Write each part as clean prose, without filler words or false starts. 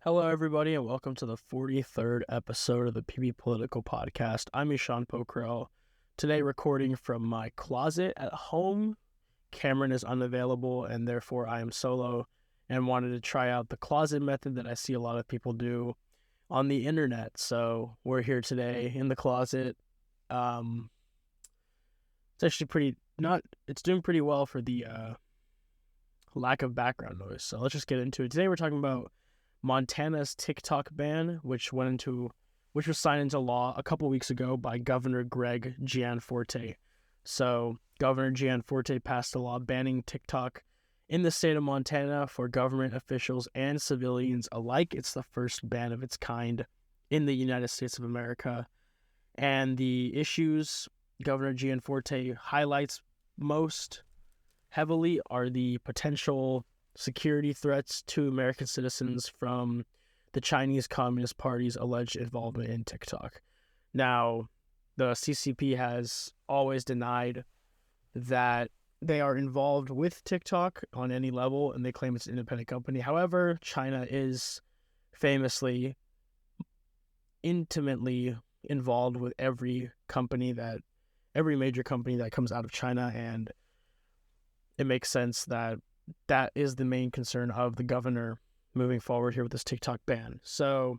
Hello, everybody, and welcome to the 43rd episode of the PB Political Podcast. I'm Ishan Pokrell. Today, recording from my closet at home. Cameron is unavailable, and therefore I am solo and wanted to try out the closet method that I see a lot of people do on the internet. So we're here today in the closet. It's actually it's doing pretty well for the lack of background noise. So let's just get into it. Today, we're talking about Montana's TikTok ban, which was signed into law a couple weeks ago by Governor Greg Gianforte. So Governor Gianforte passed a law banning TikTok in the state of Montana for government officials and civilians alike. It's the first ban of its kind in the United States of America. And the issues Governor Gianforte highlights most heavily are the potential security threats to American citizens from the Chinese Communist Party's alleged involvement in TikTok. Now, the CCP has always denied that they are involved with TikTok on any level, and they claim it's an independent company. However, China is famously intimately involved with every major company that comes out of China, and it makes sense that is the main concern of the governor moving forward here with this TikTok ban. So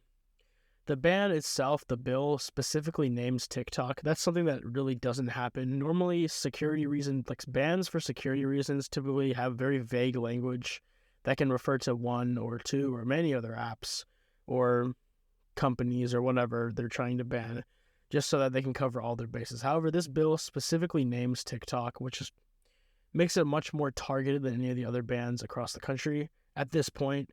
the ban itself, the bill specifically names TikTok. That's something that really doesn't happen. Normally, security reasons, like bans for security reasons, typically have very vague language that can refer to one or two or many other apps or companies or whatever they're trying to ban, just so that they can cover all their bases. However, this bill specifically names TikTok, which makes it much more targeted than any of the other bans across the country. At this point,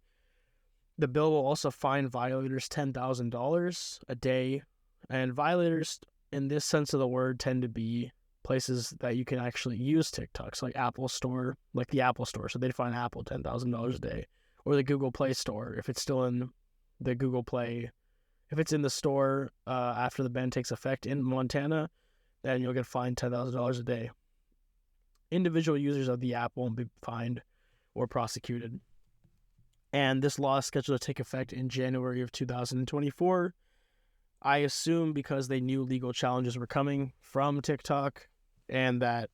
the bill will also fine violators $10,000 a day, and violators, in this sense of the word, tend to be places that you can actually use TikTok, so like the Apple Store, so they'd fine Apple $10,000 a day, or the Google Play Store, if it's still in the Google Play, if it's in the store after the ban takes effect in Montana, then you'll get fined $10,000 a day. Individual users of the app won't be fined or prosecuted. And this law is scheduled to take effect in January of 2024. I assume because they knew legal challenges were coming from TikTok and that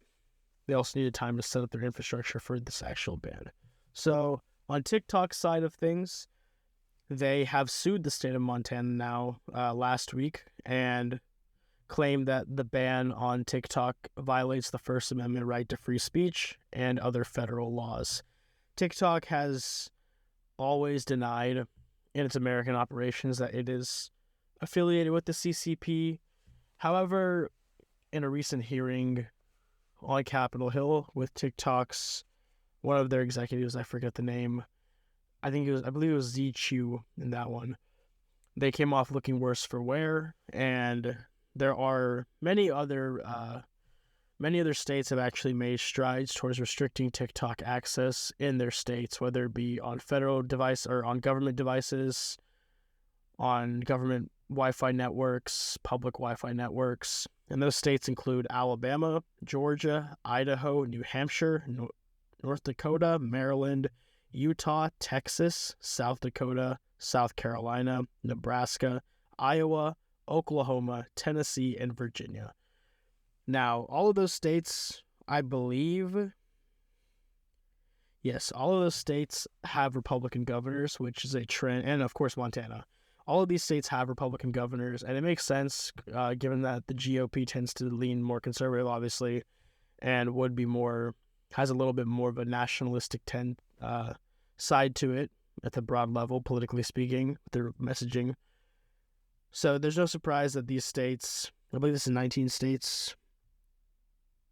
they also needed time to set up their infrastructure for this actual ban. So on TikTok's side of things, they have sued the state of Montana now last week and claim that the ban on TikTok violates the First Amendment right to free speech and other federal laws. TikTok has always denied in its American operations that it is affiliated with the CCP. However, in a recent hearing on Capitol Hill with TikTok's one of their executives, I forget the name, I believe it was Z Chew in that one, they came off looking worse for wear, and there are many other states have actually made strides towards restricting TikTok access in their states, whether it be on federal device or on government devices, on government Wi-Fi networks, public Wi-Fi networks. And those states include Alabama, Georgia, Idaho, New Hampshire, North Dakota, Maryland, Utah, Texas, South Dakota, South Carolina, Nebraska, Iowa, Oklahoma, Tennessee, and Virginia. Now, all of those states, I believe, yes, all of those states have Republican governors, which is a trend, and of course Montana. All of these states have Republican governors, and it makes sense given that the GOP tends to lean more conservative, obviously, and has a little bit more of a nationalistic side to it at the broad level, politically speaking, their messaging. So there's no surprise that these states, I believe this is 19 states,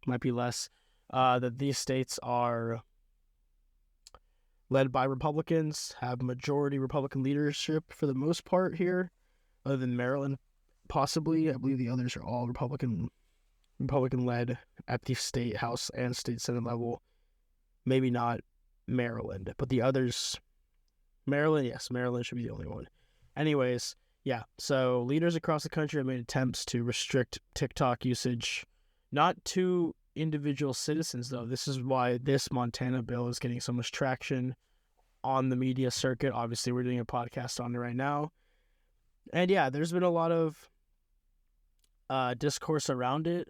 might be less, that these states are led by Republicans, have majority Republican leadership for the most part here, other than Maryland, possibly. I believe the others are all Republican-led at the state House and state Senate level. Maybe not Maryland, but the others, Maryland should be the only one. Anyways, yeah, so leaders across the country have made attempts to restrict TikTok usage, not to individual citizens, though. This is why this Montana bill is getting so much traction on the media circuit. Obviously, we're doing a podcast on it right now. And yeah, there's been a lot of discourse around it.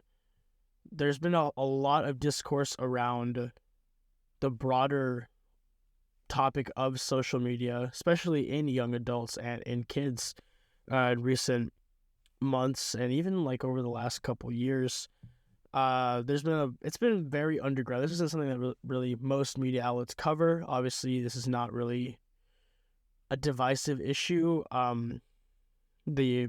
There's been a lot of discourse around the broader topic of social media, especially in young adults and in kids in recent months and even like over the last couple years. It's been very underground. This isn't something that really most media outlets cover. Obviously, this is not really a divisive issue. The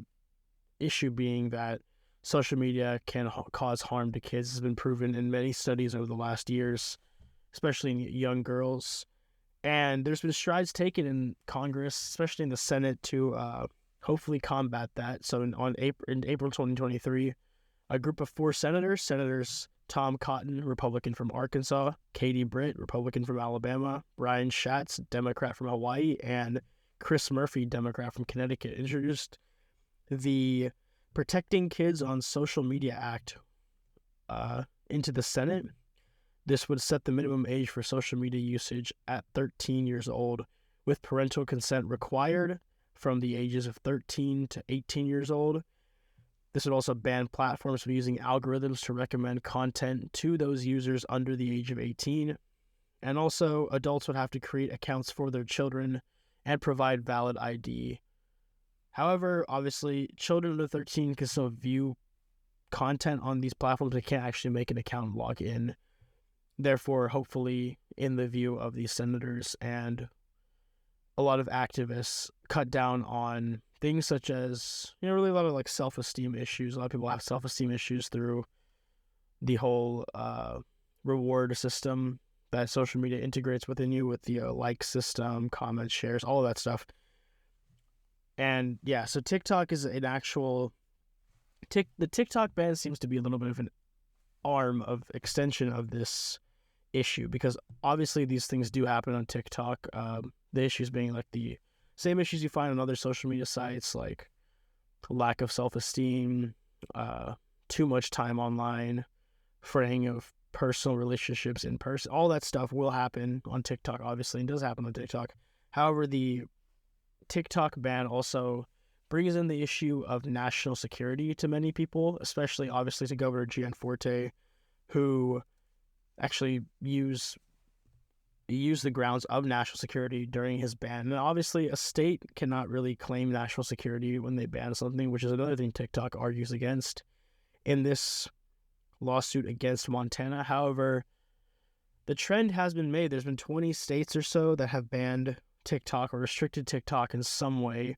issue being that social media can cause harm to kids has been proven in many studies over the last years, especially in young girls. And there's been strides taken in Congress, especially in the Senate, to hopefully combat that. So in April 2023, a group of 4 senators, Tom Cotton, Republican from Arkansas, Katie Britt, Republican from Alabama, Brian Schatz, Democrat from Hawaii, and Chris Murphy, Democrat from Connecticut, introduced the Protecting Kids on Social Media Act into the Senate. This would set the minimum age for social media usage at 13 years old, with parental consent required from the ages of 13 to 18 years old. This would also ban platforms from using algorithms to recommend content to those users under the age of 18. And also, adults would have to create accounts for their children and provide valid ID. However, obviously, children under 13 can still view content on these platforms. They can't actually make an account and log in. Therefore, hopefully, in the view of these senators and a lot of activists, cut down on things such as, really a lot of like self-esteem issues. A lot of people have self-esteem issues through the whole reward system that social media integrates within you, with the like system, comments, shares, all of that stuff. And yeah, so TikTok is an actual... the TikTok ban seems to be a little bit of an arm of extension of this issue, because obviously these things do happen on TikTok. The issues being like the same issues you find on other social media sites, like lack of self-esteem, too much time online, fraying of personal relationships in person. All that stuff will happen on TikTok, obviously, and does happen on TikTok. However, the TikTok ban also brings in the issue of national security to many people, especially, obviously, to Governor Gianforte, who actually used the grounds of national security during his ban. And obviously, a state cannot really claim national security when they ban something, which is another thing TikTok argues against in this lawsuit against Montana. However, the trend has been made. There's been 20 states or so that have banned TikTok or restricted TikTok in some way.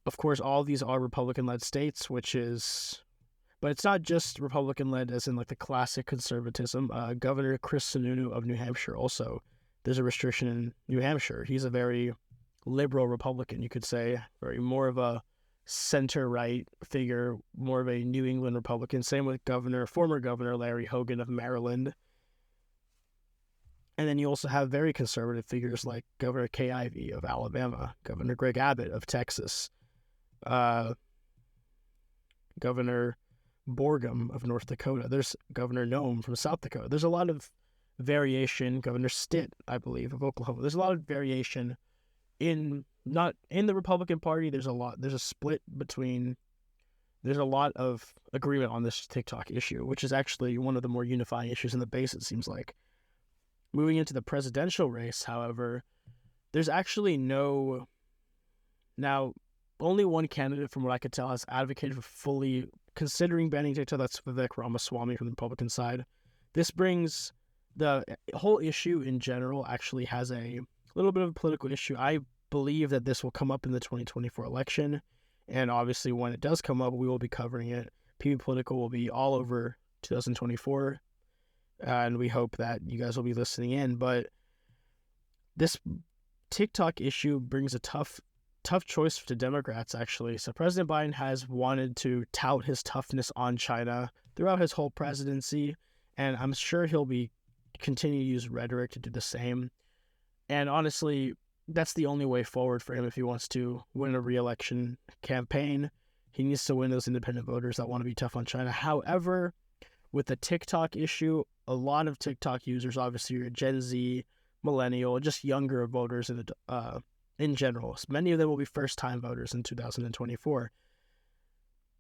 Of course, all of these are Republican-led states, but it's not just Republican-led as in like the classic conservatism. Governor Chris Sununu of New Hampshire also, there's a restriction in New Hampshire. He's a very liberal Republican, you could say, very more of a center-right figure, more of a New England Republican. Same with former Governor Larry Hogan of Maryland. And then you also have very conservative figures like Governor Kay Ivey of Alabama, Governor Greg Abbott of Texas, Governor Borgum of North Dakota. There's Governor Nome from South Dakota. There's a lot of variation. Governor Stitt, I believe, of Oklahoma. There's a lot of variation not in the Republican Party. There's a lot of agreement on this TikTok issue, which is actually one of the more unifying issues in the base, it seems like. Moving into the presidential race, however, there's actually only one candidate, from what I could tell, has advocated for fully considering banning TikTok. That's Vivek Ramaswamy from the Republican side. This brings the whole issue in general actually has a little bit of a political issue. I believe that this will come up in the 2024 election, and obviously when it does come up, we will be covering it. PB Political will be all over 2024, and we hope that you guys will be listening in. But this TikTok issue brings a tough choice to Democrats, actually. So President Biden has wanted to tout his toughness on China throughout his whole presidency, and I'm sure he'll continue to use rhetoric to do the same. And honestly, that's the only way forward for him if he wants to win a re-election campaign. He needs to win those independent voters that want to be tough on China. However, with the TikTok issue, a lot of TikTok users, obviously your Gen Z, millennial, just younger voters in general. Many of them will be first-time voters in 2024.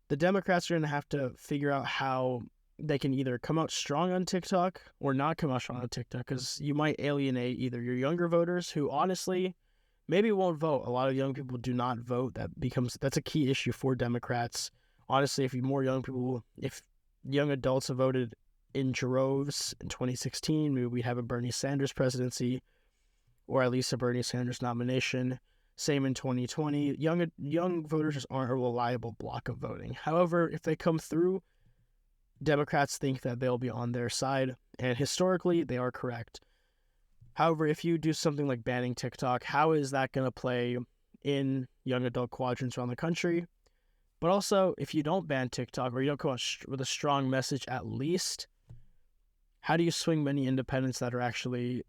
The Democrats are going to have to figure out how they can either come out strong on TikTok or not come out strong on TikTok, because you might alienate either your younger voters who honestly maybe won't vote. A lot of young people do not vote. That's a key issue for Democrats. Honestly, if young adults have voted in droves in 2016, maybe we have a Bernie Sanders presidency, or at least a Bernie Sanders nomination. Same in 2020. Young voters just aren't a reliable block of voting. However, if they come through, Democrats think that they'll be on their side, and historically, they are correct. However, if you do something like banning TikTok, how is that going to play in young adult quadrants around the country? But also, if you don't ban TikTok, or you don't come out with a strong message at least, how do you swing many independents that are actually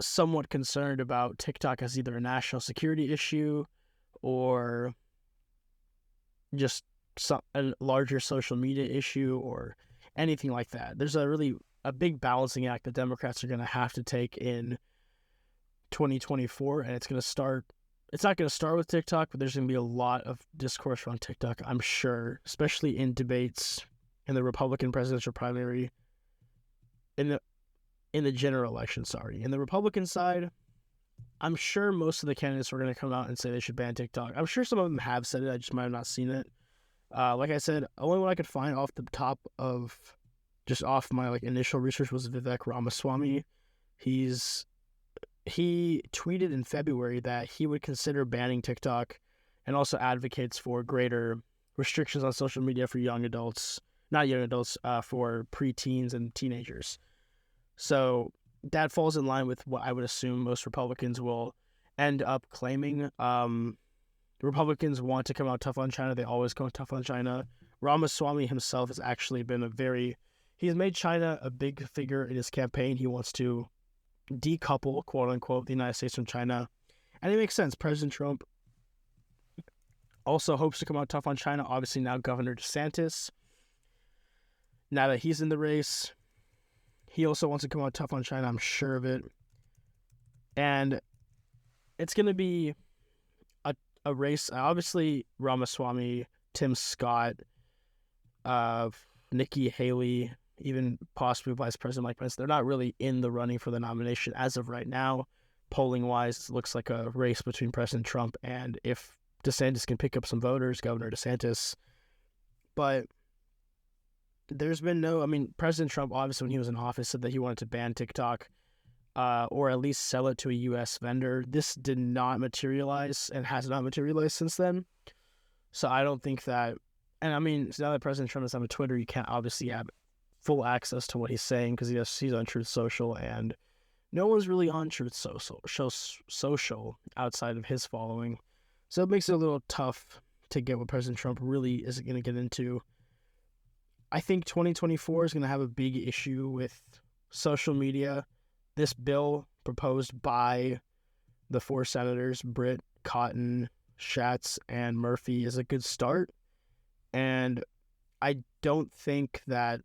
somewhat concerned about TikTok as either a national security issue or just a larger social media issue or anything like that? There's a big balancing act that Democrats are going to have to take in 2024, and it's not going to start with TikTok, but there's going to be a lot of discourse around TikTok, I'm sure, especially in debates in the Republican presidential primary, in the general election, In the Republican side, I'm sure most of the candidates are going to come out and say they should ban TikTok. I'm sure some of them have said it, I just might have not seen it. Like I said, only one I could find off the top of, just off my initial research, was Vivek Ramaswamy. He tweeted in February that he would consider banning TikTok, and also advocates for greater restrictions on social media for for preteens and teenagers. So that falls in line with what I would assume most Republicans will end up claiming. Republicans want to come out tough on China. They always come tough on China. Ramaswamy himself has actually been he's made China a big figure in his campaign. He wants to decouple, quote unquote, the United States from China. And it makes sense. President Trump also hopes to come out tough on China. Obviously, now Governor DeSantis, now that he's in the race, he also wants to come out tough on China. I'm sure of it. And it's going to be a race. Obviously, Ramaswamy, Tim Scott, Nikki Haley, even possibly Vice President Mike Pence, they're not really in the running for the nomination as of right now. Polling-wise, it looks like a race between President Trump and, if DeSantis can pick up some voters, Governor DeSantis. But there's been President Trump, obviously, when he was in office, said that he wanted to ban TikTok, or at least sell it to a U.S. vendor. This did not materialize and has not materialized since then. So I don't think that, and now that President Trump is on Twitter, you can't obviously have full access to what he's saying, because he's on Truth Social, and no one's really on Truth Social outside of his following. So it makes it a little tough to get what President Trump really is going to get into. I think 2024 is going to have a big issue with social media. This bill proposed by the 4 senators, Britt, Cotton, Schatz, and Murphy, is a good start. And I don't think that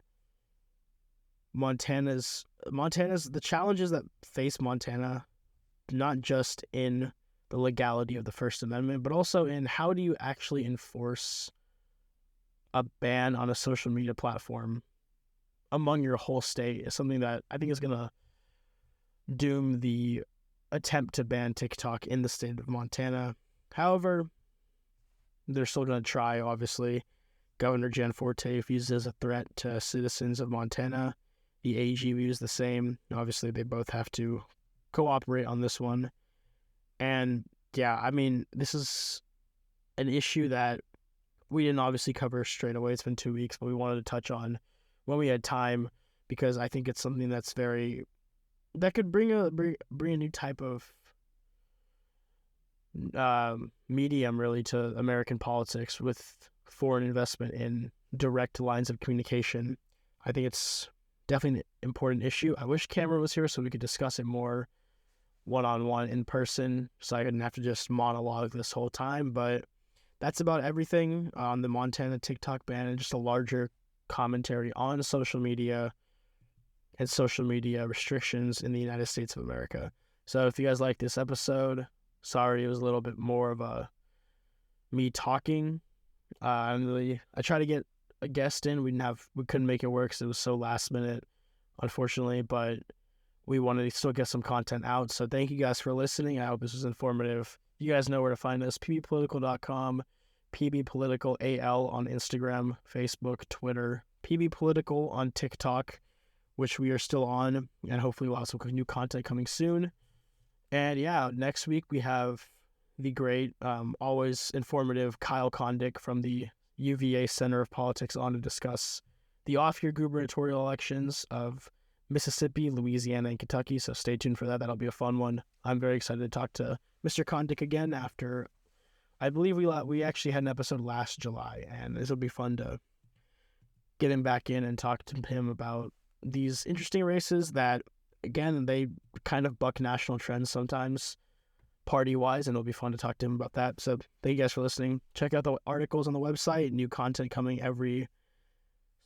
Montana's the challenges that face Montana, not just in the legality of the First Amendment, but also in how do you actually enforce a ban on a social media platform among your whole state, is something that I think is going to doom the attempt to ban TikTok in the state of Montana. However, they're still going to try, obviously. Governor Gianforte views it as a threat to citizens of Montana. The AG views the same. Obviously, they both have to cooperate on this one. And yeah, this is an issue that we didn't obviously cover straight away. It's been 2 weeks, but we wanted to touch on when we had time, because I think it's something that could bring a new type of medium really to American politics, with foreign investment in direct lines of communication. I think it's definitely an important issue. I wish Cameron was here so we could discuss it more one-on-one in person, so I didn't have to just monologue this whole time. But that's about everything on the Montana TikTok ban, and just a larger commentary on social media and social media restrictions in the United States of America. So if you guys like this episode, sorry it was a little bit more of a me talking. I tried to get a guest in. We couldn't make it work because it was so last minute, unfortunately. But we wanted to still get some content out. So thank you guys for listening. I hope this was informative. You guys know where to find us: pbpolitical.com, pbpoliticalal on Instagram, Facebook, Twitter, pbpolitical on TikTok, which we are still on, and hopefully we'll have some new content coming soon. And yeah, next week we have the great, always informative Kyle Kondik from the UVA Center of Politics on to discuss the off-year gubernatorial elections of Mississippi, Louisiana, and Kentucky. So stay tuned for that. That'll be a fun one. I'm very excited to talk to Mr. Kondik again after, I believe we actually had an episode last July, and this will be fun to get him back in and talk to him about these interesting races that, again, they kind of buck national trends sometimes, party-wise, and it'll be fun to talk to him about that. So thank you guys for listening. Check out the articles on the website. New content coming every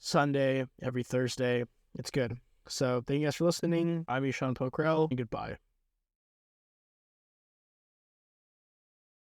Sunday, every Thursday. It's good. So thank you guys for listening. I'm Ishan Pokrell, and goodbye.